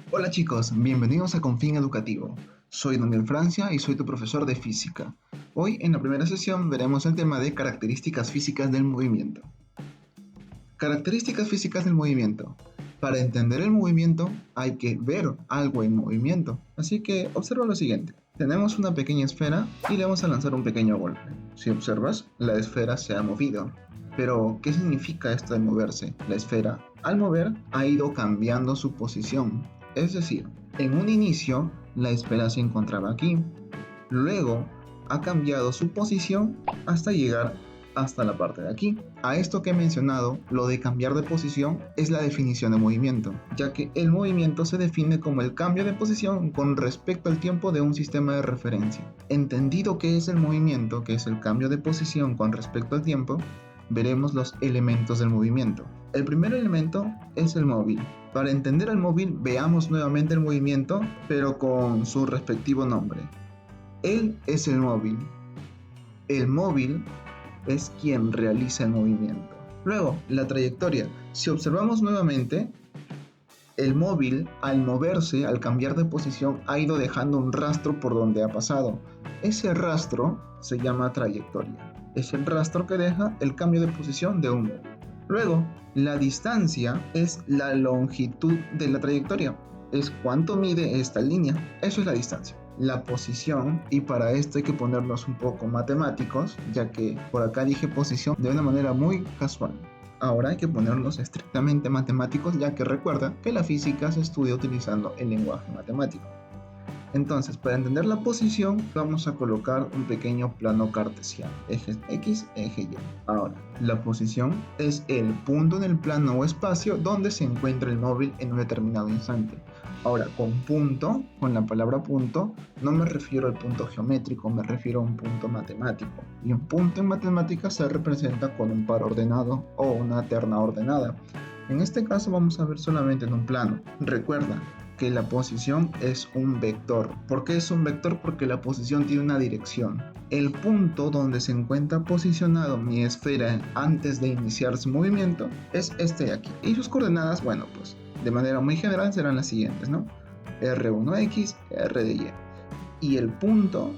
Hola chicos, bienvenidos a Confín Educativo. Soy Daniel Francia y soy tu profesor de física. Hoy en la primera sesión veremos el tema de características físicas del movimiento. Características físicas del movimiento. Para entender el movimiento hay que ver algo en movimiento. Así que observa lo siguiente. Tenemos una pequeña esfera y le vamos a lanzar un pequeño golpe. Si observas, la esfera se ha movido. Pero, ¿qué significa esto de moverse? La esfera, al mover, ha ido cambiando su posición. Es decir, en un inicio, la esfera se encontraba aquí. Luego, ha cambiado su posición hasta llegar hasta la parte de aquí. A esto que he mencionado, lo de cambiar de posición es la definición de movimiento, ya que el movimiento se define como el cambio de posición con respecto al tiempo de un sistema de referencia. Entendido qué es el movimiento, que es el cambio de posición con respecto al tiempo, veremos los elementos del movimiento. El primer elemento es el móvil. Para entender el móvil, veamos nuevamente el movimiento, pero con su respectivo nombre. Él es el móvil. El móvil es quien realiza el movimiento. Luego, la trayectoria. Si observamos nuevamente, el móvil, al moverse, al cambiar de posición, ha ido dejando un rastro por donde ha pasado. Ese rastro se llama trayectoria. Es el rastro que deja el cambio de posición de un móvil. Luego, la distancia es la longitud de la trayectoria. Es cuánto mide esta línea. Eso es la distancia. La posición, y para esto hay que ponernos un poco matemáticos, ya que por acá dije posición de una manera muy casual. Ahora hay que ponernos estrictamente matemáticos, ya que recuerda que la física se estudia utilizando el lenguaje matemático. Entonces, para entender la posición, vamos a colocar un pequeño plano cartesiano, eje X, eje Y. Ahora, la posición es el punto en el plano o espacio donde se encuentra el móvil en un determinado instante. Ahora, con punto, con la palabra punto, no me refiero al punto geométrico, me refiero a un punto matemático. Y un punto en matemáticas se representa con un par ordenado o una terna ordenada. En este caso vamos a ver solamente en un plano. Recuerda que la posición es un vector. ¿Por qué es un vector? Porque la posición tiene una dirección. El punto donde se encuentra posicionado mi esfera antes de iniciar su movimiento es este de aquí. Y sus coordenadas, bueno, pues de manera muy general serán las siguientes, ¿no? R1X, R de Y. Y el punto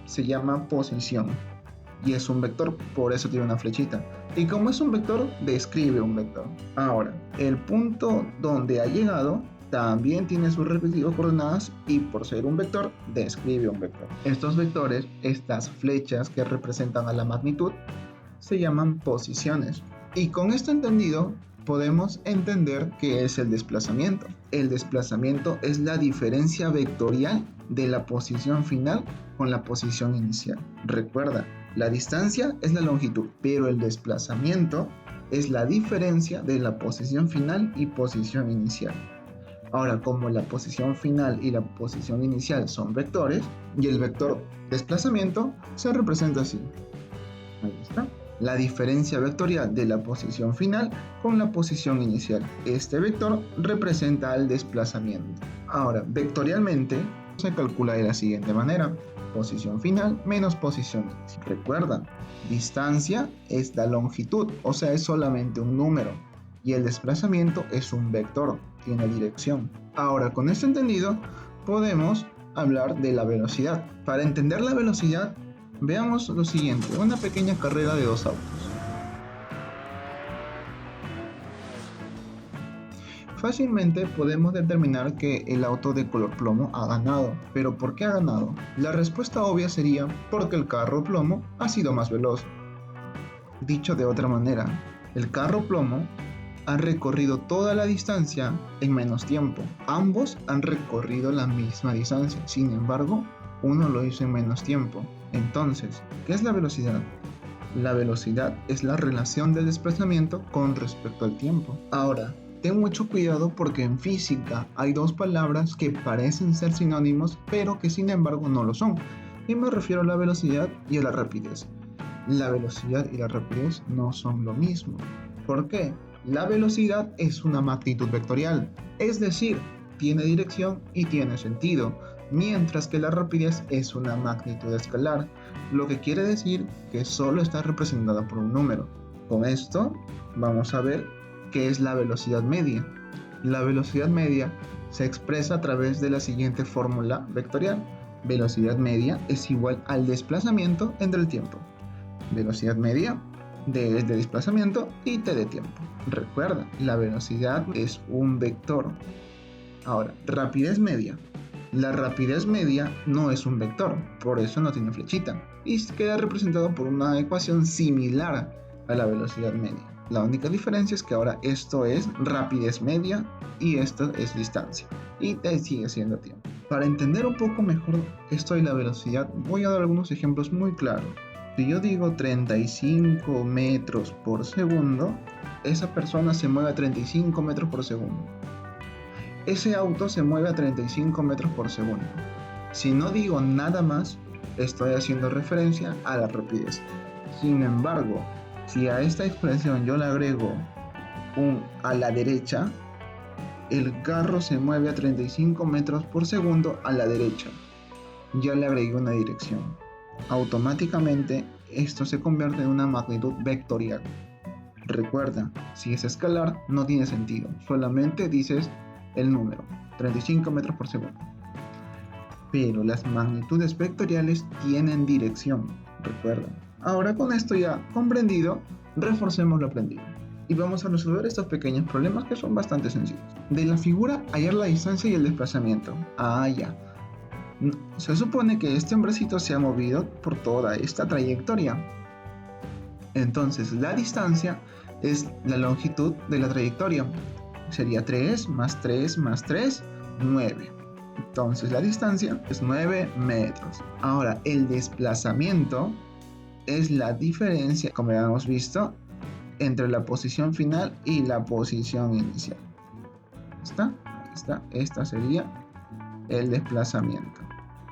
se llama posición. Y es un vector, por eso tiene una flechita. Y como es un vector, describe un vector. Ahora, el punto donde ha llegado también tiene sus respectivas coordenadas y por ser un vector, describe un vector. Estos vectores, estas flechas que representan a la magnitud, se llaman posiciones. Y con esto entendido, podemos entender qué es el desplazamiento. El desplazamiento es la diferencia vectorial de la posición final con la posición inicial. Recuerda, la distancia es la longitud, pero el desplazamiento es la diferencia de la posición final y posición inicial. Ahora, como la posición final y la posición inicial son vectores, y el vector desplazamiento se representa así. Ahí está. La diferencia vectorial de la posición final con la posición inicial. Este vector representa el desplazamiento. Ahora, vectorialmente se calcula de la siguiente manera. Posición final menos posición inicial. Recuerda, distancia es la longitud, o sea, es solamente un número. Y el desplazamiento es un vector, tiene dirección. Ahora, con esto entendido, podemos hablar de la velocidad. Para entender la velocidad, veamos lo siguiente, una pequeña carrera de dos autos. Fácilmente podemos determinar que el auto de color plomo ha ganado. ¿Pero por qué ha ganado? La respuesta obvia sería porque el carro plomo ha sido más veloz. Dicho de otra manera, el carro plomo ha recorrido toda la distancia en menos tiempo. Ambos han recorrido la misma distancia, sin embargo, uno lo hizo en menos tiempo. Entonces, ¿qué es la velocidad? La velocidad es la relación del desplazamiento con respecto al tiempo. Ahora, ten mucho cuidado porque en física hay dos palabras que parecen ser sinónimos, pero que sin embargo no lo son. Y me refiero a la velocidad y a la rapidez. La velocidad y la rapidez no son lo mismo. ¿Por qué? La velocidad es una magnitud vectorial, es decir, tiene dirección y tiene sentido, mientras que la rapidez es una magnitud escalar, lo que quiere decir que solo está representada por un número. Con esto vamos a ver qué es la velocidad media. La velocidad media Se expresa a través de la siguiente fórmula vectorial. Velocidad media es igual al desplazamiento entre el tiempo. Velocidad media, d es de desplazamiento y t de tiempo. Recuerda, la velocidad es un vector. Ahora, rapidez media. La rapidez media no es un vector, por eso no tiene flechita, y queda representado por una ecuación similar a la velocidad media. La única diferencia es que ahora esto es rapidez media y esto es distancia, y sigue siendo tiempo. Para entender un poco mejor esto de la velocidad, voy a dar algunos ejemplos muy claros. Si yo digo 35 metros por segundo, esa persona se mueve a 35 metros por segundo. Ese auto se mueve a 35 metros por segundo. Si no digo nada más, estoy haciendo referencia a la rapidez. Sin embargo, si a esta expresión yo le agrego un a la derecha, el carro se mueve a 35 metros por segundo a la derecha. Ya le agregué una dirección. Automáticamente esto se convierte en una magnitud vectorial. Recuerda, si es escalar no tiene sentido, solamente dices el número, 35 metros por segundo. Pero las magnitudes vectoriales tienen dirección, recuerda. Ahora con esto ya comprendido, reforcemos lo aprendido. Y vamos a resolver estos pequeños problemas que son bastante sencillos. De la figura, hallar la distancia y el desplazamiento. Ya. Se supone que este hombrecito se ha movido por toda esta trayectoria. Entonces la distancia es la longitud de la trayectoria. Sería 3 más 3 más 3, 9. Entonces la distancia es 9 metros. Ahora el desplazamiento es la diferencia, como ya hemos visto, entre la posición final y la posición inicial. Ahí está. Esta sería el desplazamiento.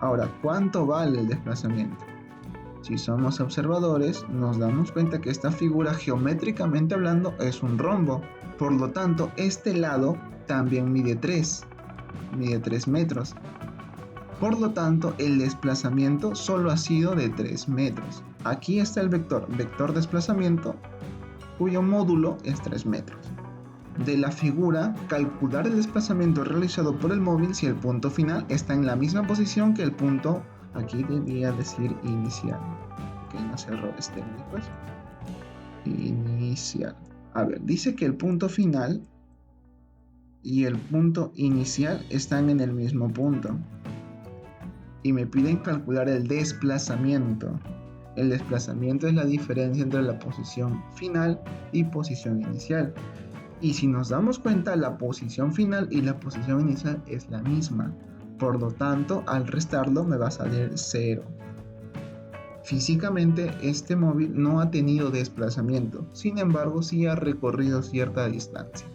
Ahora, ¿cuánto vale el desplazamiento? Si somos observadores, nos damos cuenta que esta figura, geométricamente hablando, es un rombo. Por lo tanto, este lado también mide 3 metros. Por lo tanto, el desplazamiento solo ha sido de 3 metros. Aquí está el vector desplazamiento, cuyo módulo es 3 metros. De la figura, calcular el desplazamiento realizado por el móvil si el punto final está en la misma posición que el punto, aquí debería decir inicial. Pequeños errores técnicos. Inicial. A ver, dice que el punto final y el punto inicial están en el mismo punto. Y me piden calcular el desplazamiento. El desplazamiento es la diferencia entre la posición final y posición inicial. Y si nos damos cuenta, la posición final y la posición inicial es la misma. Por lo tanto, al restarlo me va a salir 0. Físicamente, este móvil no ha tenido desplazamiento. Sin embargo, sí ha recorrido cierta distancia.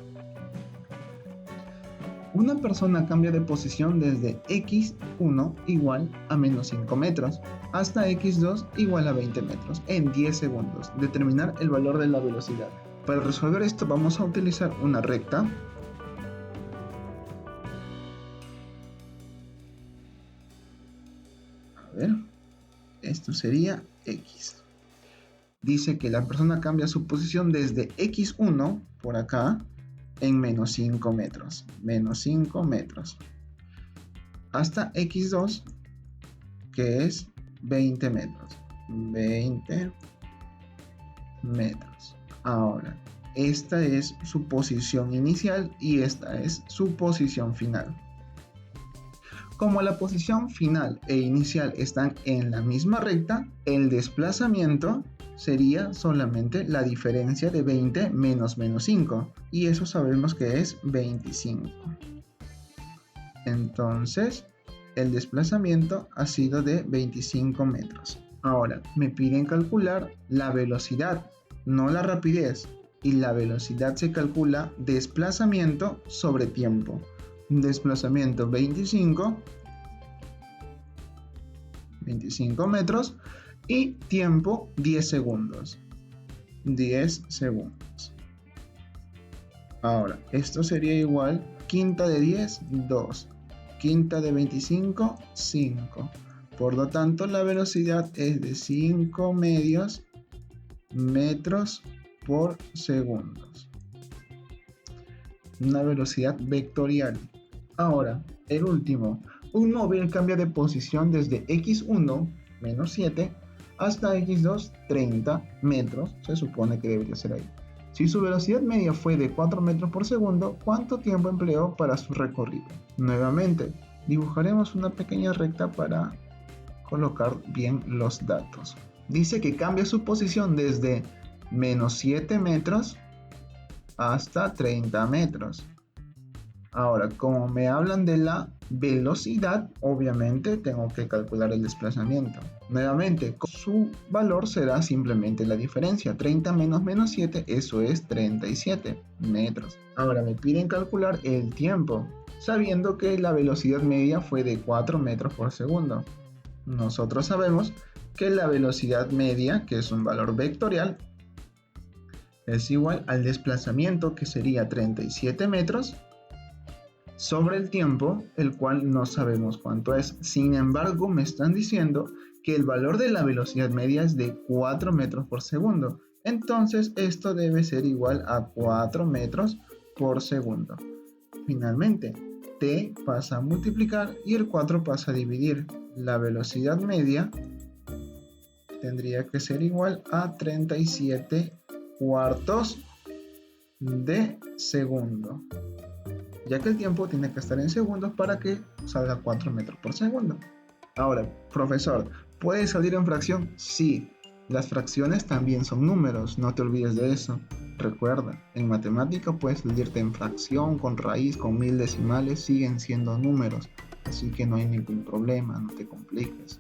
Una persona cambia de posición desde x1 igual a menos 5 metros hasta x2 igual a 20 metros en 10 segundos. Determinar el valor de la velocidad. Para resolver esto vamos a utilizar una recta. A ver, esto sería x. Dice que la persona cambia su posición desde x1 por acá en menos 5 metros. Menos 5 metros. Hasta x2, que es 20 metros. 20 metros. Ahora, esta es su posición inicial y esta es su posición final. Como la posición final e inicial están en la misma recta, el desplazamiento sería solamente la diferencia de 20 menos 5, y eso sabemos que es 25. Entonces, el desplazamiento ha sido de 25 metros. Ahora, me piden calcular la velocidad, no la rapidez, y la velocidad se calcula desplazamiento sobre tiempo. Desplazamiento 25 metros y tiempo 10 segundos. 10 segundos. Ahora, esto sería igual, quinta de 10, 2. Quinta de 25, 5. Por lo tanto, la velocidad es de 5 medios metros por segundos. Una velocidad vectorial. Ahora, el último. Un móvil cambia de posición desde x1, menos 7, hasta x2, 30 metros. Se supone que debería ser ahí. Si su velocidad media fue de 4 metros por segundo, ¿cuánto tiempo empleó para su recorrido? Nuevamente, dibujaremos una pequeña recta para colocar bien los datos. Dice que cambia su posición desde menos 7 metros hasta 30 metros. Ahora, como me hablan de la velocidad, obviamente tengo que calcular el desplazamiento. Nuevamente, su valor será simplemente la diferencia. 30 menos 7, eso es 37 metros. Ahora me piden calcular el tiempo, sabiendo que la velocidad media fue de 4 metros por segundo. Nosotros sabemos que la velocidad media, que es un valor vectorial, es igual al desplazamiento, que sería 37 metros, sobre el tiempo, el cual no sabemos cuánto es. Sin embargo, me están diciendo que el valor de la velocidad media es de 4 metros por segundo. Entonces, esto debe ser igual a 4 metros por segundo. Finalmente, t pasa a multiplicar y el 4 pasa a dividir. La velocidad media tendría que ser igual a 37 cuartos de segundo, ya que el tiempo tiene que estar en segundos para que salga 4 metros por segundo. Ahora, profesor, ¿puede salir en fracción? Sí, las fracciones también son números, no te olvides de eso. Recuerda, en matemática puedes salirte en fracción, con raíz, con mil decimales, siguen siendo números, así que no hay ningún problema, no te compliques.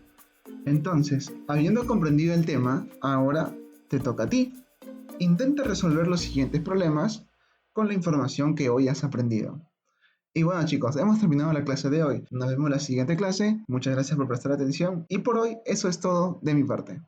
Entonces, habiendo comprendido el tema, ahora te toca a ti. Intenta resolver los siguientes problemas con la información que hoy has aprendido. Y bueno chicos, hemos terminado la clase de hoy. Nos vemos en la siguiente clase. Muchas gracias por prestar atención. Y por hoy eso es todo de mi parte.